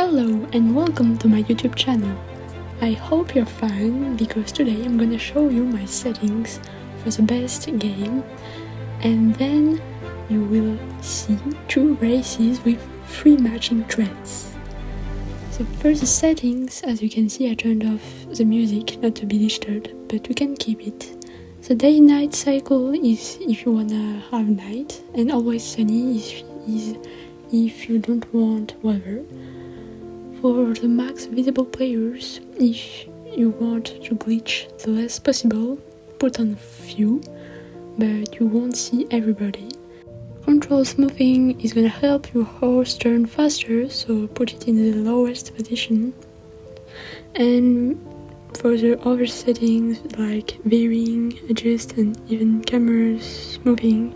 Hello and welcome to my YouTube channel. I hope you're fine because today I'm gonna show you my settings for the best game, and then you will see 2 races with 3 matching threads. So for the settings, as you can see, I turned off the music not to be disturbed, but we can keep it. The day-night cycle is if you wanna have night, and always sunny is if you don't want weather. For the max visible players, if you want to glitch the less possible, put on few, but you won't see everybody. Control smoothing is gonna help your horse turn faster, so put it in the lowest position. And for the other settings like veering, adjust, and even camera smoothing,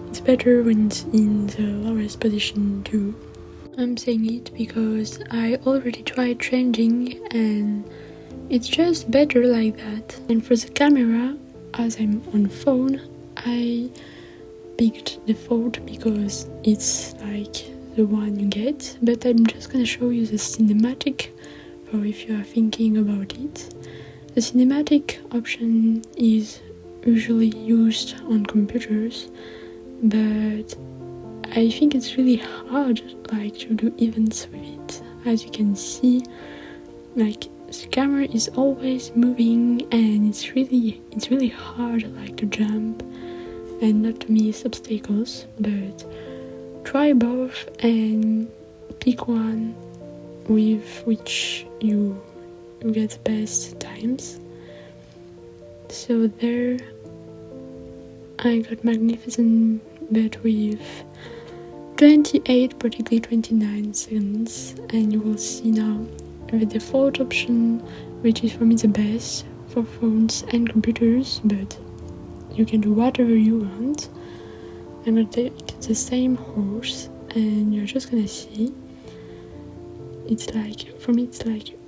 it's better when it's in the lowest position too. I'm saying it because I already tried changing and it's just better like that. And for the camera, as I'm on phone, I picked default because it's like the one you get, but I'm just gonna show you the cinematic for if you are thinking about it. The cinematic option is usually used on computers, but I think it's really hard to do events with it. As you can see, the camera is always moving and it's really hard to jump and not to miss obstacles, but try both and pick one with which you get the best times. So there I got magnificent, but with 28, practically 29 seconds, and you will see now the default option, which is for me the best for phones and computers, but you can do whatever you want. I'm gonna take the same horse and you're just gonna see it's for me it's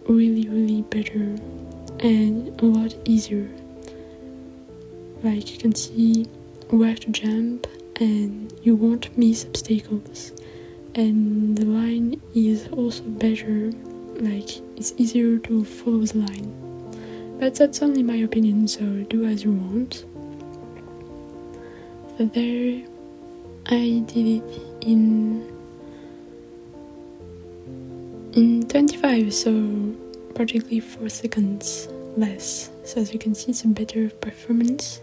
really better and a lot easier. You can see where to jump and you won't miss obstacles, and the line is also better, it's easier to follow the line, but that's only my opinion, so do as you want. So there I did it in 25, so practically 4 seconds less, so as you can see it's a better performance.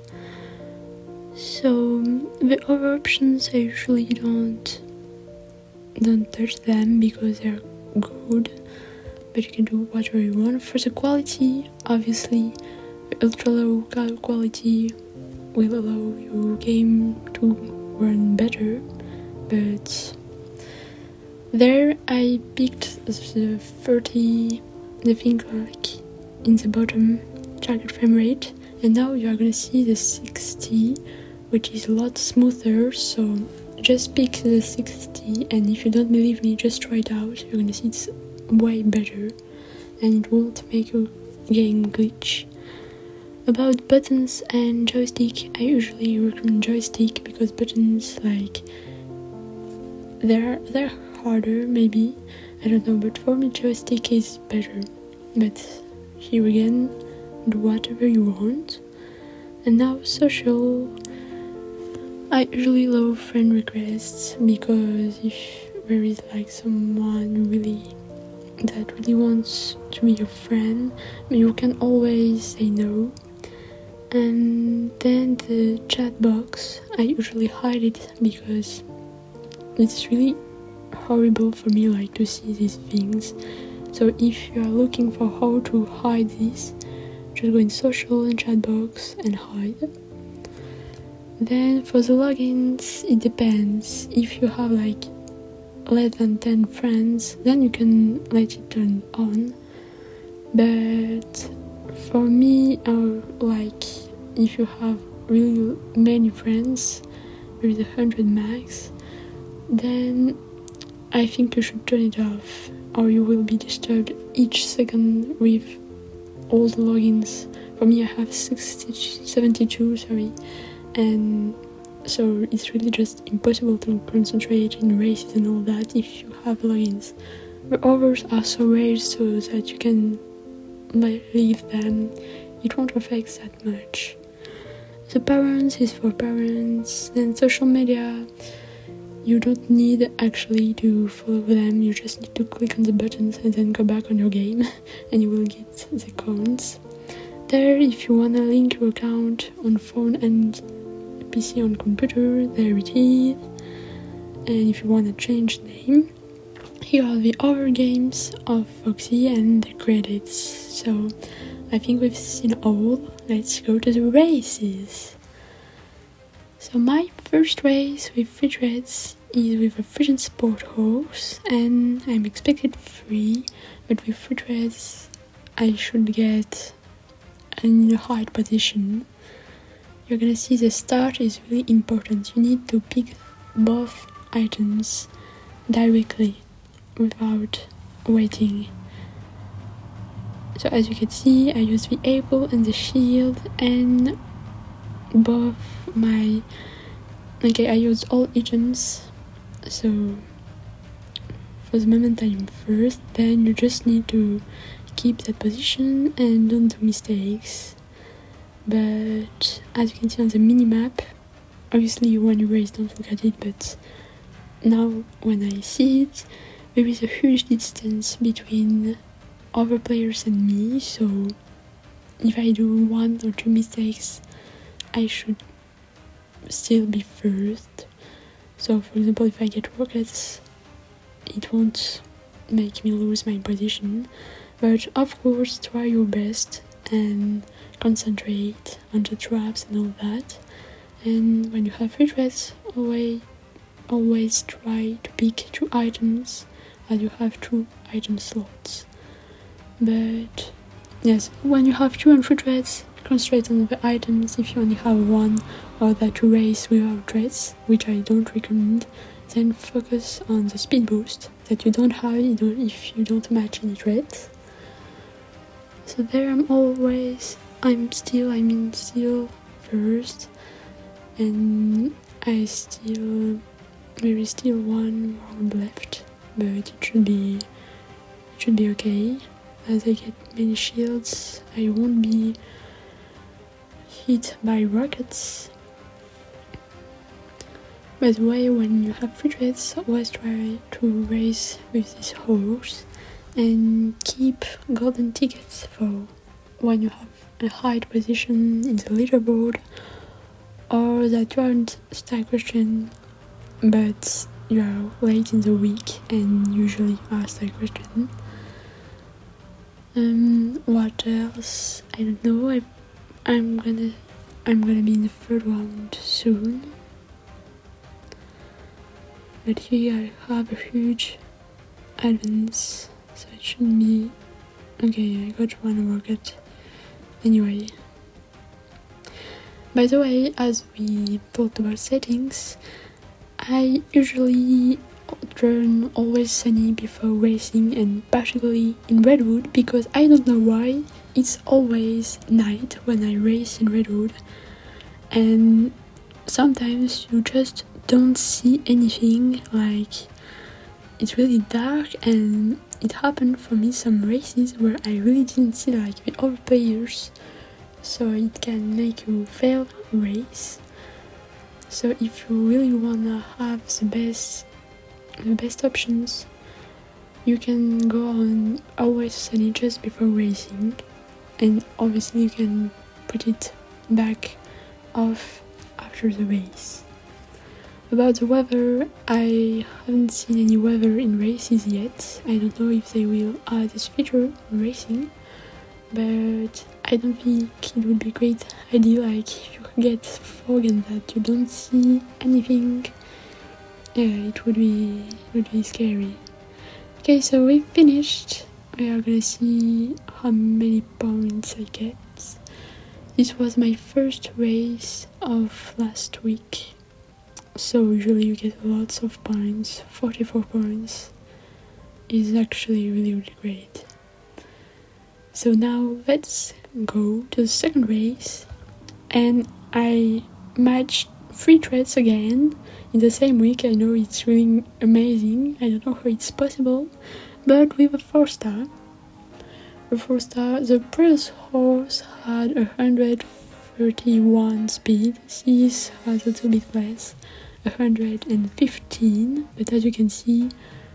So the other options I usually don't touch them because they're good, but you can do whatever you want. For the quality, obviously the ultra low quality will allow your game to run better, but there I picked the 30, I think in the bottom, target frame rate, and now you are gonna see the 60, which is a lot smoother, so just pick the 60, and if you don't believe me, just try it out. You're gonna see it's way better and it won't make your game glitch. About buttons and joystick, I usually recommend joystick because buttons, they're harder maybe, I don't know, but for me joystick is better. But here again, do whatever you want. And now social, I usually love friend requests because if there is someone that really wants to be your friend, you can always say no. And then the chat box, I usually hide it because it's really horrible for me to see these things. So if you are looking for how to hide this, just go in social and chat box and hide. Then for the logins, it depends. If you have less than 10 friends, then you can let it turn on. But for me, if you have really many friends, with 100 max, then I think you should turn it off, or you will be disturbed each second with all the logins. For me, I have 72, and so it's really just impossible to concentrate in races and all that if you have logins. The others are so raised so that you can leave them. It won't affect that much. The parents is for parents, and social media, you don't need actually to follow them, you just need to click on the buttons and then go back on your game and you will get the coins. There, if you wanna link your account on phone and PC on computer, there it is. And if you wanna change name, here are the other games of Foxie and the credits. So I think we've seen all. Let's go to the races. So my first race with friesians is with a Friesian sport horse, and I'm expected free, but with friesians I should get in a high position. You're gonna see the start is really important. You need to pick both items directly without waiting. So as you can see, I use the apple and the shield, and both my... Okay, I used all items, so for the moment I'm first. Then you just need to keep that position and don't do mistakes. But as you can see on the mini-map, obviously when you race don't look at it, but now when I see it, there is a huge distance between other players and me, so if I do 1 or 2 mistakes, I should still be first. So for example, if I get rockets, it won't make me lose my position, but of course try your best and concentrate on the traps and all that. And when you have free threats, always try to pick 2 items as you have 2 item slots. But yes, when you have 2 and 3 threats, concentrate on the items. If you only have 1 or that you race without threats, which I don't recommend, then focus on the speed boost that you don't have if you don't match any threats. So there I'm still first, and there is still 1 round left, but it should be okay. As I get many shields, I won't be hit by rockets. By the way, when you have free threats, always try to race with this horse and keep golden tickets for when you have a high position in the leaderboard, or that you aren't Star Equestrian but you are late in the week and usually are Star Equestrian. What else? I don't know. I'm gonna be in the 3rd round soon. But here I have a huge advance, so it shouldn't be... Okay, I got 1 rocket. Anyway. By the way, as we talked about settings, I usually turn always sunny before racing, and particularly in Redwood, because I don't know why, it's always night when I race in Redwood, and sometimes you just don't see anything, like it's really dark, and it happened for me some races where I really didn't see like the other players, so it can make you fail a race. So if you really wanna have the best options, you can go on always sunny just before racing, and obviously you can put it back off after the race. About the weather, I haven't seen any weather in races yet. I don't know if they will add this feature in racing, but I don't think it would be a great idea, like if you get fog and that you don't see anything. Yeah, it would be scary. Okay, so we finished. We are gonna see how many points I get. This was my first race of last week, so usually you get lots of points. 44 points is actually really great. So now let's go to the second race, and I matched 3 threats again in the same week. I know it's really amazing. I don't know how it's possible, but with a 4-star. A 4-star, the previous horse had 131 speed, this has a little bit less, 115, but as you can see,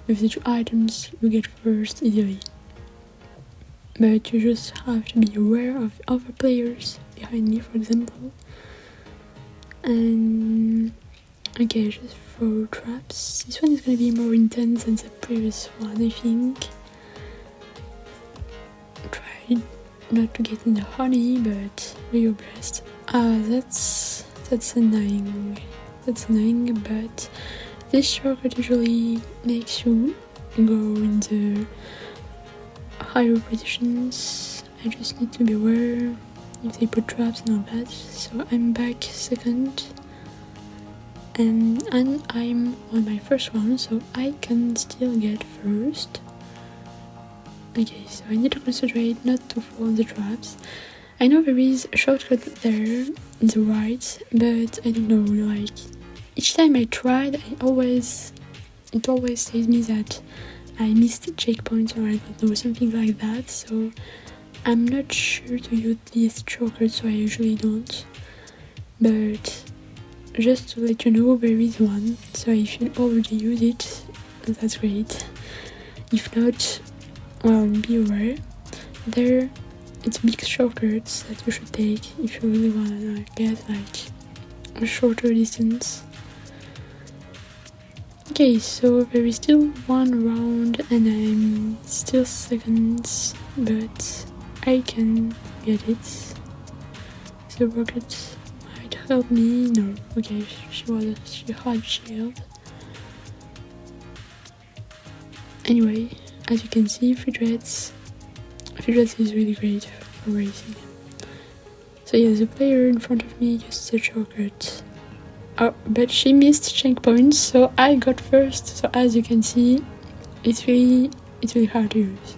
with the 2 items you get first easily. But you just have to be aware of other players behind me, for example. And okay, just throw traps. This one is gonna be more intense than the previous one, I think. Try not to get in the honey, but do your best. That's annoying. That's annoying, but this shortcut usually makes you go in the higher positions. I just need to be aware if they put traps and all that. So I'm back second, and I'm on my first round, so I can still get first. Okay, so I need to concentrate not to fall on the traps. I know there is a shortcut there in the right, but I don't know, like each time I tried, it always says me that I missed checkpoints or I don't know, something like that, so I'm not sure to use this shortcut, so I usually don't. But just to let you know, there is one, so if you already use it, that's great. If not, well, be aware. There, it's big shortcuts that you should take if you really wanna get like a shorter distance. Okay, so there is still one round and I'm still second, but I can get it. The rocket might help me. No, okay, she had shield. Anyway, as you can see, friesian is really great for racing. So yeah, the player in front of me used the shortcut. Oh, but she missed checkpoints, so I got first. So as you can see, it's really hard to use.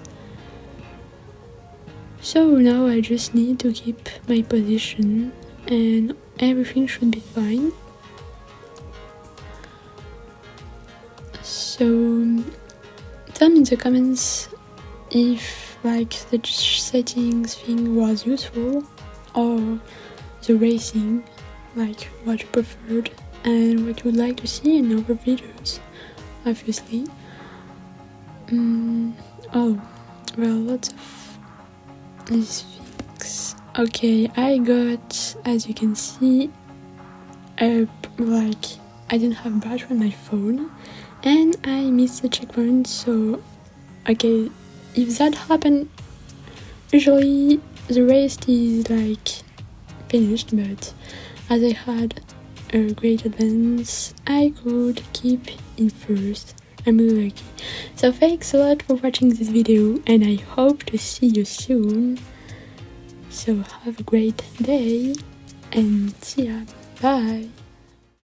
So now I just need to keep my position and everything should be fine. So tell me in the comments if like the settings thing was useful or the racing, like what you preferred and what you would like to see in other videos, obviously. Oh, well, lots of these things. Okay, I got, as you can see, like I didn't have battery on my phone and I missed the checkpoint, so okay, if that happened, usually the race is like finished, but as I had a great advance, I could keep in first. I'm really lucky. So thanks a lot for watching this video and I hope to see you soon. So have a great day and see ya. Bye.